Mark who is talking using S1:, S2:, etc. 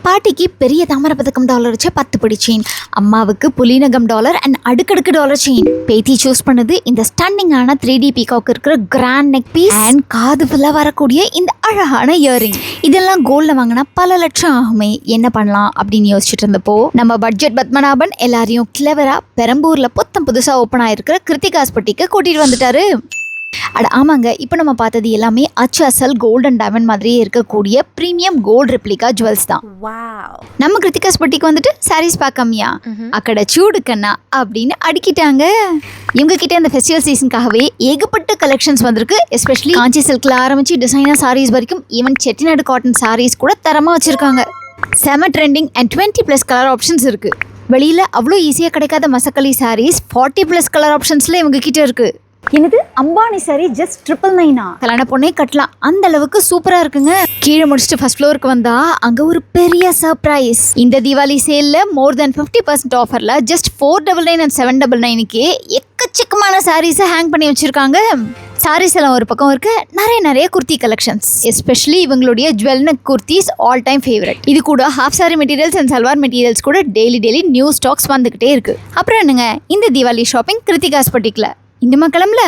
S1: பாட்டிக்கு பெரிய தாமரை பதக்கம் டாலர் வச்ச 10 படி செயின், அம்மாவுக்கு புலிநகம் டாலர் அண்ட் அடுக்கடுக்கு டாலர் செயின். பேத்தி சூஸ் பண்ணது இந்த ஸ்டன்னிங்கான 3D பீகாக் இருக்கிற கிராண்ட் நெக் பீஸ் அண்ட் காது ஃபுல்லா வரக்கூடிய இந்த அழகான இயரிங். இதெல்லாம் கோல்ட்ல வாங்கினா பல லட்சம் ஆகுமே, என்ன பண்ணலாம் அப்படின்னு யோசிச்சுட்டு இருந்தப்போ நம்ம பட்ஜெட் பத்மநாபன் எல்லாரையும் கிளவரா பெரம்பூர்ல புதுசா ஓப்பன் ஆயிருக்கிற கிருத்திகாஸ் பட்டிக்கு கூட்டிட்டு வந்துட்டாரு. அட ஆமாங்க, இப்போ நம்ம பார்த்தது எல்லாமே அச்சல் கோல்ட் அண்ட் டைமண்ட் மாதிரியே இருக்கக்கூடிய ப்ரீமியம் கோல்ட் ரெப்ளிகா ஜுவல்ஸ் தான். நம்ம கிருத்திகாஸ் பட்டிக்கு வந்துட்டு சாரீஸ் பார்க்காமியா அக்கட சூடு கண்ணா அப்படின்னு அடிக்கிட்டாங்க. இவங்க கிட்ட இந்த ஃபெஸ்டிவல் சீசனுக்காகவே ஏகப்பட்ட கலெக்ஷன்ஸ் வந்திருக்கு. எஸ்பெஷலி காஞ்சி சில்க்ல ஆரம்பிச்சு டிசைனர் சாரீஸ் வரைக்கும் ஈவன் செட்டிநாடு காட்டன் சாரீஸ் கூட தரமா வச்சிருக்காங்க. செம ட்ரெண்டிங் அண்ட் 20+ கலர் ஆப்ஷன்ஸ் இருக்கு. வெளியில அவ்வளோ ஈஸியாக கிடைக்காத மசக்கலி சாரீஸ் 40+ கலர் ஆப்ஷன்ஸ்ல இவங்க கிட்ட இருக்கு. என்னது அம்பானி சாரி ஜஸ்ட் 999 கல்யாண பொண்ணே கட்டலாம், அந்த அளவுக்கு சூப்பரா இருக்குங்க. கீழே முடிச்சுட்டு ஃபர்ஸ்ட் ஃப்ளோருக்கு வந்தா அங்க ஒரு பெரிய சர்ப்ரைஸ். இந்த தீபாவளி சேல்ல மோர் தென் 50% ஆஃபர்ல ஜஸ்ட் 499 and 799க்கு எக்கச்சக்கமான சாரீஸை ஹேங் பண்ணி வச்சிருக்காங்க. சாரீஸ் எல்லாம் ஒரு பக்கம் இருக்கு, நிறைய குர்த்தி கலெக்ஷன்ஸ், எஸ்பெஷலி இவங்களுடைய jewel neck kurtis all time favourite. இது கூட half sorry materials and salwar materials கூட டெய்லி நியூ ஸ்டாக்ஸ் வந்துகிட்டே இருக்கு. அப்புறம் என்னங்க, இந்த தீபாவளி ஷாப்பிங் கிருத்திகாஸ் பட்டிக்கல இந்த கிளம்பல.